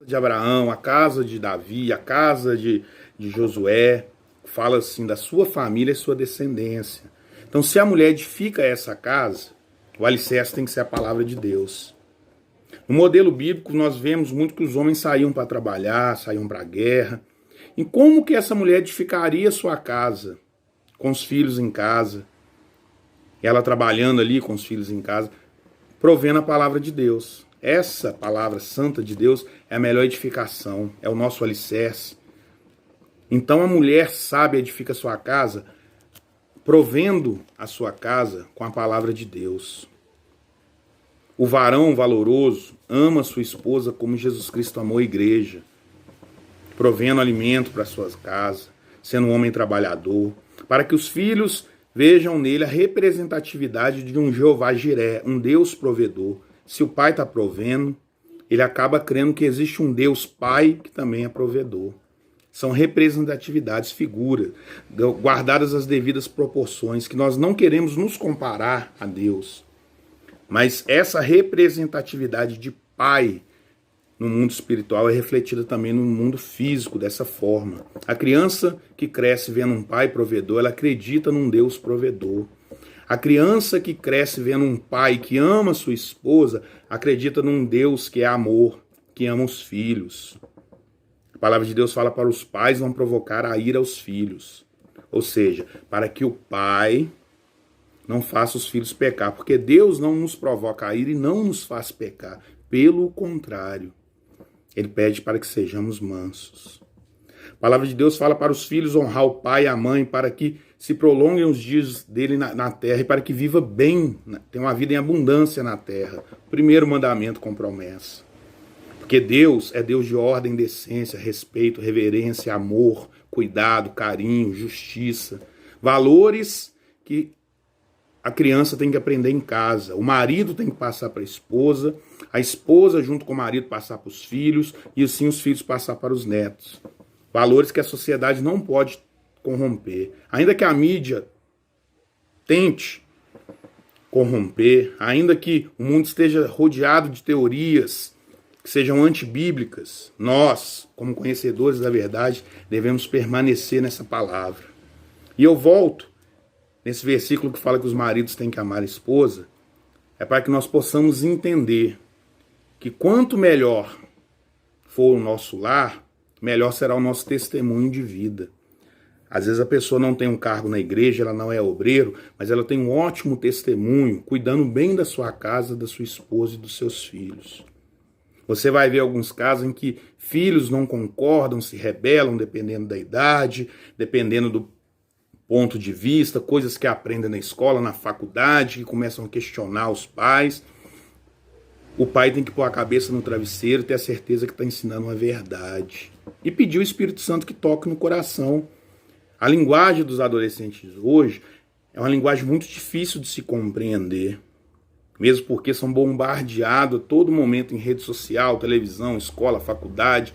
de Abraão, a casa de Davi, a casa de Josué, fala assim da sua família e sua descendência. Então, se a mulher edifica essa casa, o alicerce tem que ser a palavra de Deus. No modelo bíblico, nós vemos muito que os homens saíam para trabalhar, saíam para a guerra. E como que essa mulher edificaria sua casa, com os filhos em casa, ela trabalhando ali com os filhos em casa, provendo a palavra de Deus. Essa palavra santa de Deus é a melhor edificação, é o nosso alicerce. Então a mulher sábia edifica sua casa, provendo a sua casa com a palavra de Deus. O varão valoroso ama sua esposa como Jesus Cristo amou a igreja, provendo alimento para suas casas, sendo um homem trabalhador, para que os filhos vejam nele a representatividade de um Jeová Jiré, um Deus provedor. Se o pai está provendo, ele acaba crendo que existe um Deus Pai que também é provedor. São representatividades, figuras, guardadas as devidas proporções, que nós não queremos nos comparar a Deus. Mas essa representatividade de pai no mundo espiritual é refletida também no mundo físico dessa forma. A criança que cresce vendo um pai provedor, ela acredita num Deus provedor. A criança que cresce vendo um pai que ama sua esposa, acredita num Deus que é amor, que ama os filhos. A palavra de Deus fala para os pais não provocar a ira aos filhos. Ou seja, para que o pai não faça os filhos pecar. Porque Deus não nos provoca a ira e não nos faz pecar. Pelo contrário, Ele pede para que sejamos mansos. A palavra de Deus fala para os filhos honrar o pai e a mãe, para que se prolonguem os dias dele na terra e para que viva bem, tenha uma vida em abundância na terra. Primeiro mandamento com promessa. Porque Deus é Deus de ordem, decência, respeito, reverência, amor, cuidado, carinho, justiça. Valores que a criança tem que aprender em casa. O marido tem que passar para a esposa junto com o marido passar para os filhos e assim os filhos passar para os netos. Valores que a sociedade não pode corromper. Ainda que a mídia tente corromper, ainda que o mundo esteja rodeado de teorias que sejam antibíblicas, nós, como conhecedores da verdade, devemos permanecer nessa palavra. E eu volto nesse versículo que fala que os maridos têm que amar a esposa, é para que nós possamos entender que quanto melhor for o nosso lar, melhor será o nosso testemunho de vida. Às vezes a pessoa não tem um cargo na igreja, ela não é obreiro, mas ela tem um ótimo testemunho, cuidando bem da sua casa, da sua esposa e dos seus filhos. Você vai ver alguns casos em que filhos não concordam, se rebelam, dependendo da idade, dependendo do ponto de vista, coisas que aprendem na escola, na faculdade, que começam a questionar os pais. O pai tem que pôr a cabeça no travesseiro, ter a certeza que está ensinando a verdade. E pedir o Espírito Santo que toque no coração. A linguagem dos adolescentes hoje é uma linguagem muito difícil de se compreender. Mesmo porque são bombardeados a todo momento em rede social, televisão, escola, faculdade,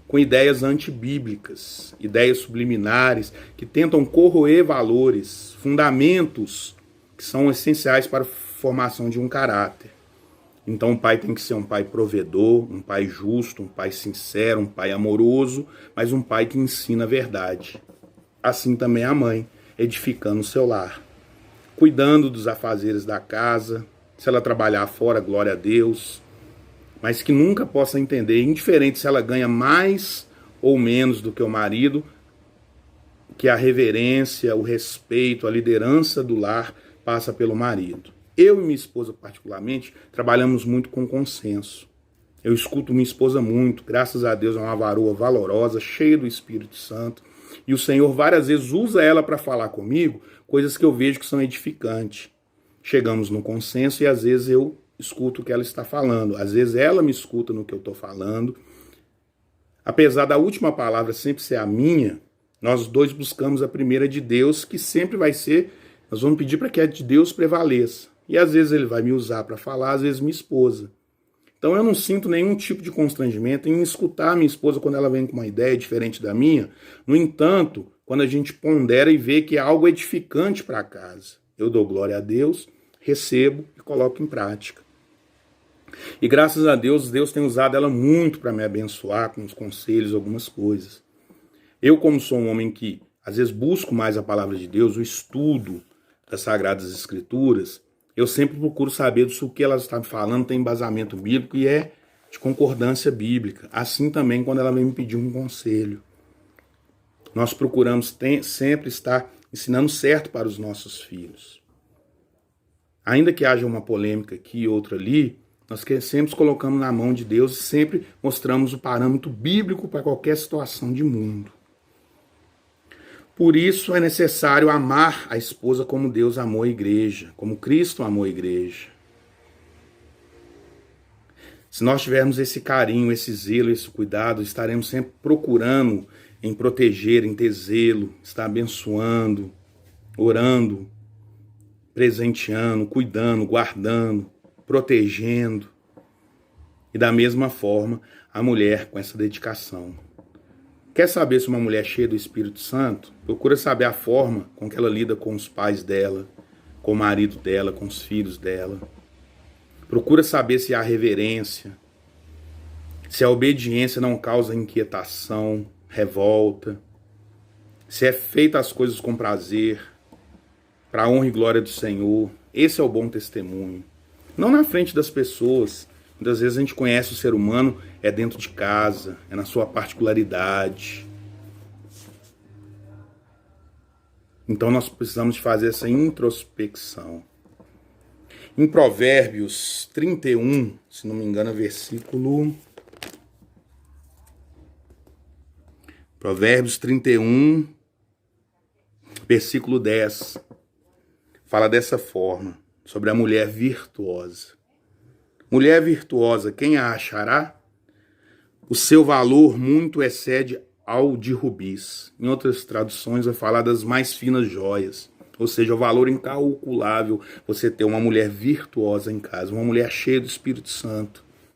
com ideias antibíblicas, ideias subliminares, que tentam corroer valores, fundamentos que são essenciais para a formação de um caráter. Então o pai tem que ser um pai provedor, um pai justo, um pai sincero, um pai amoroso, mas um pai que ensina a verdade. Assim também a mãe, edificando o seu lar, cuidando dos afazeres da casa. Se ela trabalhar fora, glória a Deus, mas que nunca possa entender, indiferente se ela ganha mais ou menos do que o marido, que a reverência, o respeito, a liderança do lar passa pelo marido. Eu e minha esposa, particularmente, trabalhamos muito com consenso. Eu escuto minha esposa muito, graças a Deus é uma varoa valorosa, cheia do Espírito Santo, e o Senhor várias vezes usa ela para falar comigo, coisas que eu vejo que são edificantes. Chegamos no consenso e às vezes eu escuto o que ela está falando. Às vezes ela me escuta no que eu estou falando. Apesar da última palavra sempre ser a minha, nós dois buscamos a primeira de Deus, que sempre vai ser, nós vamos pedir para que a de Deus prevaleça. E às vezes ele vai me usar para falar, às vezes minha esposa. Então eu não sinto nenhum tipo de constrangimento em escutar a minha esposa quando ela vem com uma ideia diferente da minha. No entanto, quando a gente pondera e vê que é algo edificante para a casa, eu dou glória a Deus, recebo e coloco em prática. E graças a Deus, Deus tem usado ela muito para me abençoar com os conselhos, algumas coisas. Eu, como sou um homem que às vezes busco mais a palavra de Deus, o estudo das Sagradas Escrituras, eu sempre procuro saber se o que ela está falando tem embasamento bíblico e é de concordância bíblica. Assim também quando ela vem me pedir um conselho. Nós procuramos sempre estar ensinando certo para os nossos filhos. Ainda que haja uma polêmica aqui e outra ali, nós sempre colocamos na mão de Deus e sempre mostramos o parâmetro bíblico para qualquer situação de mundo. Por isso é necessário amar a esposa como Deus amou a igreja, como Cristo amou a igreja. Se nós tivermos esse carinho, esse zelo, esse cuidado, estaremos sempre procurando em proteger, em ter zelo, estar abençoando, orando, presenteando, cuidando, guardando, protegendo. E da mesma forma, a mulher com essa dedicação. Quer saber se uma mulher é cheia do Espírito Santo? Procura saber a forma com que ela lida com os pais dela, com o marido dela, com os filhos dela. Procura saber se há reverência, se a obediência não causa inquietação, revolta, se é feita as coisas com prazer, para a honra e glória do Senhor. Esse é o bom testemunho. Não na frente das pessoas. Muitas vezes a gente conhece o ser humano, é dentro de casa, é na sua particularidade. Então nós precisamos de fazer essa introspecção. Em Provérbios 31, se não me engano, versículo... Provérbios 31, versículo 10, fala dessa forma, sobre a mulher virtuosa. Mulher virtuosa, quem a achará? O seu valor muito excede ao de rubis. Em outras traduções vai falar das mais finas joias. Ou seja, o valor incalculável você ter uma mulher virtuosa em casa, uma mulher cheia do Espírito Santo.